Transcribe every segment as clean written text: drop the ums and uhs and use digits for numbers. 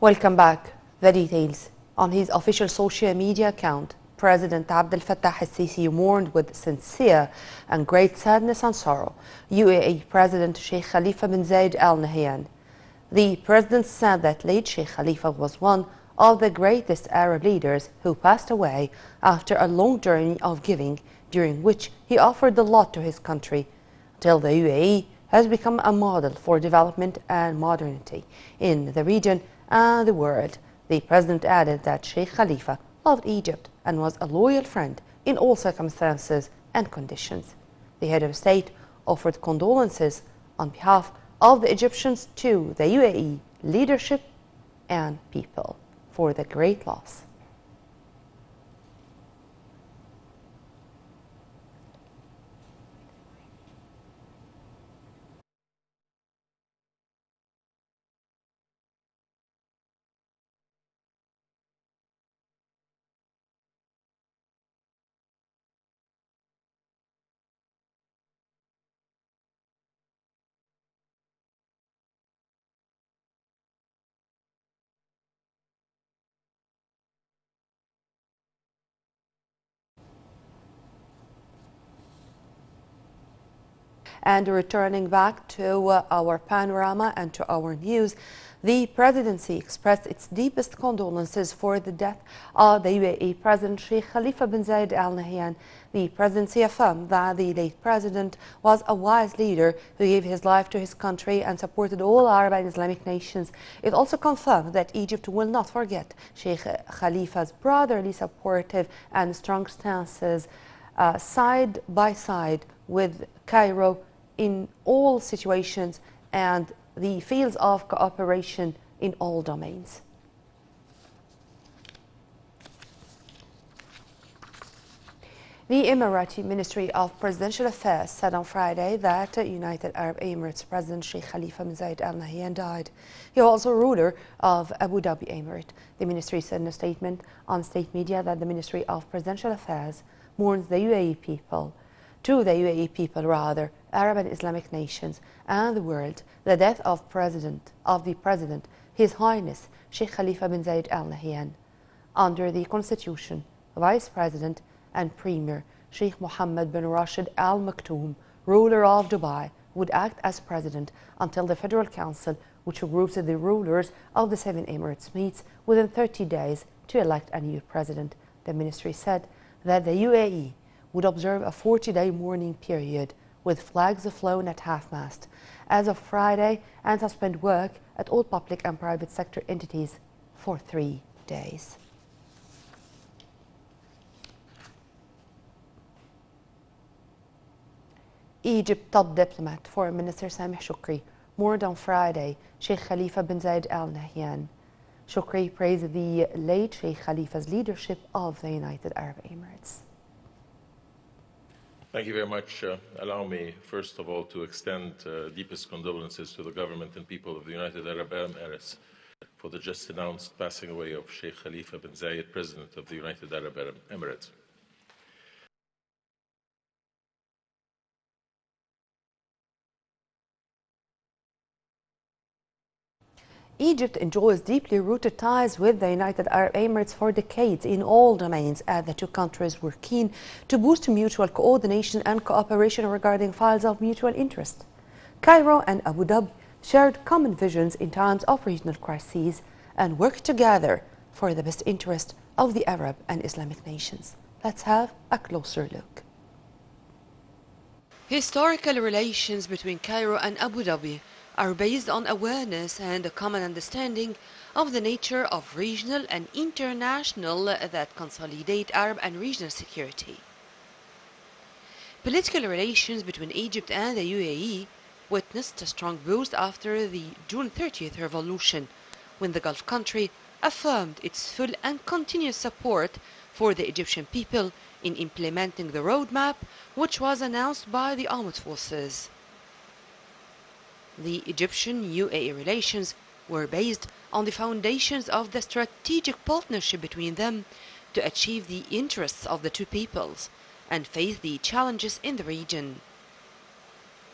Welcome back. The details. On his official social media account, President Abdel Fattah al-Sisi mourned with sincere and great sadness and sorrow UAE President Sheikh Khalifa bin Zayed Al Nahyan. The president said that late Sheikh Khalifa was one of the greatest Arab leaders who passed away after a long journey of giving, during which he offered a lot to his country, till the UAE has become a model for development and modernity in the region and the world. The president added that Sheikh Khalifa loved Egypt and was a loyal friend in all circumstances and conditions. The head of state offered condolences on behalf of the Egyptians to the UAE leadership and people for the great loss. And returning back to our panorama and to our news, the presidency expressed its deepest condolences for the death of the UAE President Sheikh Khalifa bin Zayed Al Nahyan. The presidency affirmed that the late president was a wise leader who gave his life to his country and supported all Arab and Islamic nations. It also confirmed that Egypt will not forget Sheikh Khalifa's brotherly, supportive and strong stances side by side with Cairo in all situations and the fields of cooperation in all domains. The Emirati Ministry of Presidential Affairs said on Friday that United Arab Emirates President Sheikh Khalifa bin Zayed Al Nahyan died. He was also ruler of Abu Dhabi Emirate. The ministry said in a statement on state media that the Ministry of Presidential Affairs mourns the UAE people, Arab and Islamic nations and the world, the death of the President, His Highness Sheikh Khalifa bin Zayed Al Nahyan. Under the Constitution, Vice President and Premier Sheikh Mohammed bin Rashid Al Maktoum, ruler of Dubai, would act as President until the Federal Council, which groups the rulers of the 7 Emirates, meets within 30 days to elect a new President. The ministry said that the UAE would observe a 40-day mourning period with flags flown at half-mast as of Friday and suspend work at all public and private sector entities for 3 days. Egypt top diplomat, Foreign Minister Sameh Shoukry, mourned on Friday Sheikh Khalifa bin Zayed Al Nahyan. Shoukry praised the late Sheikh Khalifa's leadership of the United Arab Emirates. Thank you very much. Allow me, first of all, to extend deepest condolences to the government and people of the United Arab Emirates for the just announced passing away of Sheikh Khalifa bin Zayed, President of the United Arab Emirates. Egypt enjoys deeply rooted ties with the United Arab Emirates for decades in all domains, as the two countries were keen to boost mutual coordination and cooperation regarding files of mutual interest. Cairo and Abu Dhabi shared common visions in times of regional crises and worked together for the best interest of the Arab and Islamic nations. Let's have a closer look. Historical relations between Cairo and Abu Dhabi are based on awareness and a common understanding of the nature of regional and international that consolidate Arab and regional security. Political relations between Egypt and the UAE witnessed a strong boost after the June 30th revolution, when the Gulf country affirmed its full and continuous support for the Egyptian people in implementing the roadmap which was announced by the armed forces. The Egyptian-UAE relations were based on the foundations of the strategic partnership between them to achieve the interests of the two peoples and face the challenges in the region.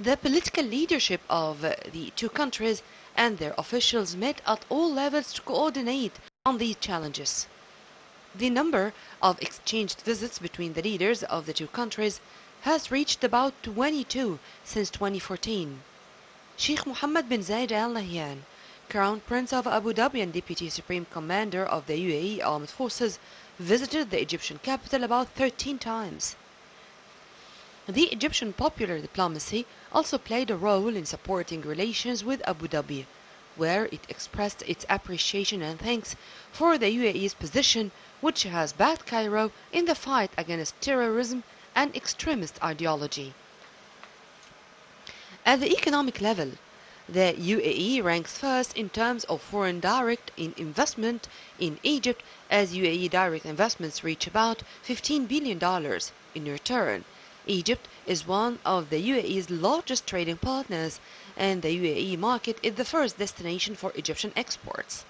The political leadership of the two countries and their officials met at all levels to coordinate on these challenges. The number of exchanged visits between the leaders of the two countries has reached about 22 since 2014. Sheikh Mohammed bin Zayed Al Nahyan, Crown Prince of Abu Dhabi and Deputy Supreme Commander of the UAE Armed Forces, visited the Egyptian capital about 13 times. The Egyptian popular diplomacy also played a role in supporting relations with Abu Dhabi, where it expressed its appreciation and thanks for the UAE's position, which has backed Cairo in the fight against terrorism and extremist ideology. At the economic level, the UAE ranks first in terms of foreign direct investment in Egypt, as UAE direct investments reach about $15 billion. In return, Egypt is one of the UAE's largest trading partners, and the UAE market is the first destination for Egyptian exports.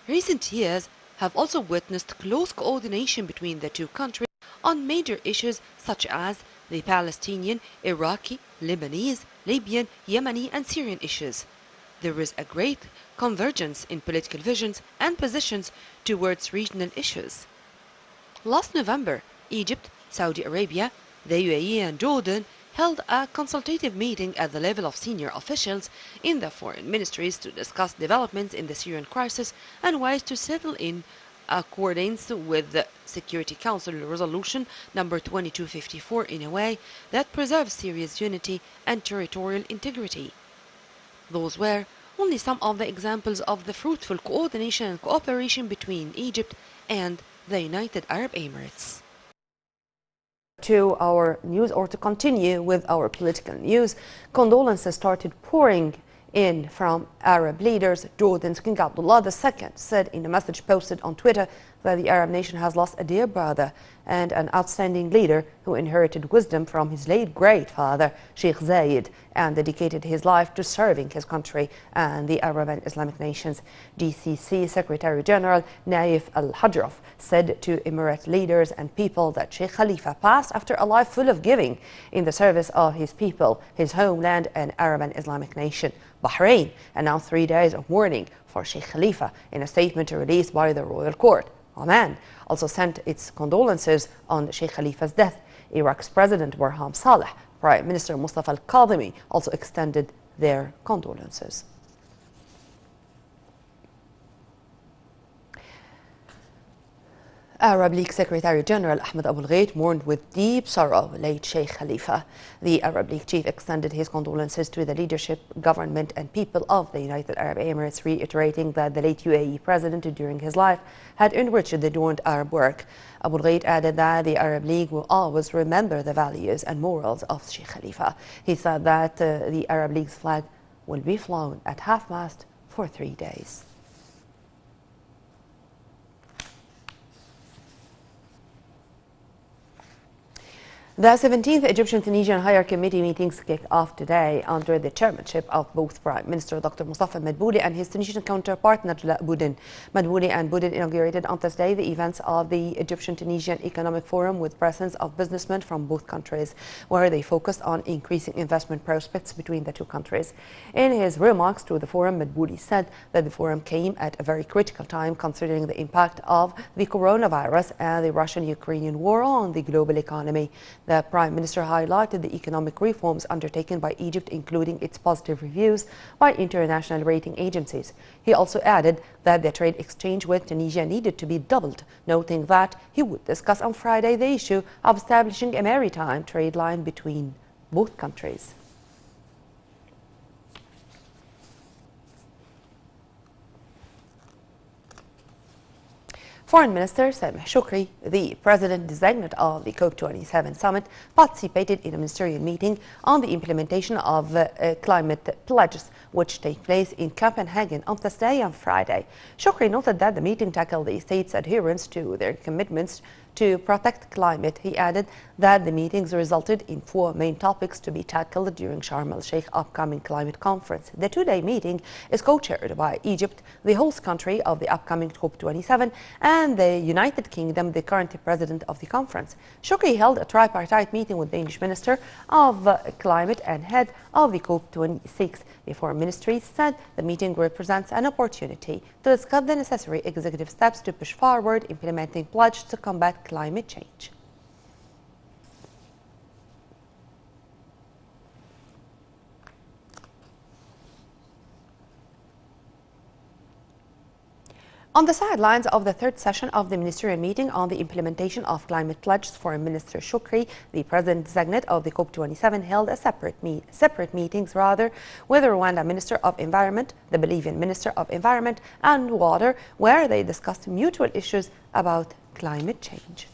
Recent years have also witnessed close coordination between the two countries on major issues such as the Palestinian, Iraqi, Lebanese, Libyan, Yemeni and Syrian issues. There is a great convergence in political visions and positions towards regional issues. Last November, Egypt, Saudi Arabia, the UAE and Jordan held a consultative meeting at the level of senior officials in the foreign ministries to discuss developments in the Syrian crisis and ways to settle in accordance with the Security Council Resolution number 2254 in a way that preserves Syria's unity and territorial integrity. Those were only some of the examples of the fruitful coordination and cooperation between Egypt and the United Arab Emirates. To our news, or to continue with our political news, condolences started pouring in from Arab leaders. Jordan's King Abdullah II said in a message posted on Twitter that the Arab nation has lost a dear brother and an outstanding leader who inherited wisdom from his late great father, Sheikh Zayed, and dedicated his life to serving his country and the Arab and Islamic nations. GCC Secretary General Naif Al-Hajraf said to Emirate leaders and people that Sheikh Khalifa passed after a life full of giving in the service of his people, his homeland and Arab and Islamic nation. Bahrain announced 3 days of mourning for Sheikh Khalifa in a statement released by the royal court. Oman also sent its condolences on Sheikh Khalifa's death. Iraq's President Barham Saleh, Prime Minister Mustafa al-Kadhimi also extended their condolences. Arab League Secretary General Ahmed Abul Ghait mourned with deep sorrow late Sheikh Khalifa. The Arab League chief extended his condolences to the leadership, government and people of the United Arab Emirates, reiterating that the late UAE president during his life had enriched the adorned Arab work. Abul Ghait added that the Arab League will always remember the values and morals of Sheikh Khalifa. He said that the Arab League's flag will be flown at half-mast for 3 days. The 17th Egyptian-Tunisian Higher Committee meetings kicked off today under the chairmanship of both Prime Minister Dr. Mustafa Madbouli and his Tunisian counterpart Najla Boudin. Madbouli and Boudin inaugurated on Thursday the events of the Egyptian-Tunisian Economic Forum with presence of businessmen from both countries, where they focused on increasing investment prospects between the two countries. In his remarks to the forum, Madbouli said that the forum came at a very critical time considering the impact of the coronavirus and the Russian-Ukrainian war on the global economy. The Prime Minister highlighted the economic reforms undertaken by Egypt, including its positive reviews by international rating agencies. He also added that the trade exchange with Tunisia needed to be doubled, noting that he would discuss on Friday the issue of establishing a maritime trade line between both countries. Foreign Minister Sameh Shoukry, the president-designate of the COP27 summit, participated in a ministerial meeting on the implementation of climate pledges, which take place in Copenhagen on Thursday and Friday. Shoukry noted that the meeting tackled the states' adherence to their commitments to protect climate. He added that the meetings resulted in 4 main topics to be tackled during Sharm el-Sheikh upcoming climate conference. The 2-day meeting is co-chaired by Egypt, the host country of the upcoming COP27, and the United Kingdom, the current president of the conference. Shukri held a tripartite meeting with Danish Minister of Climate and head of the COP26. The foreign ministry said the meeting represents an opportunity to discuss the necessary executive steps to push forward implementing pledges to combat climate change. On the sidelines of the 3rd session of the ministerial meeting on the implementation of climate pledges, Foreign Minister Shukri, the president-designate of the COP27, held a separate meetings with the Rwanda Minister of Environment, the Bolivian Minister of Environment and Water, where they discussed mutual issues about climate change.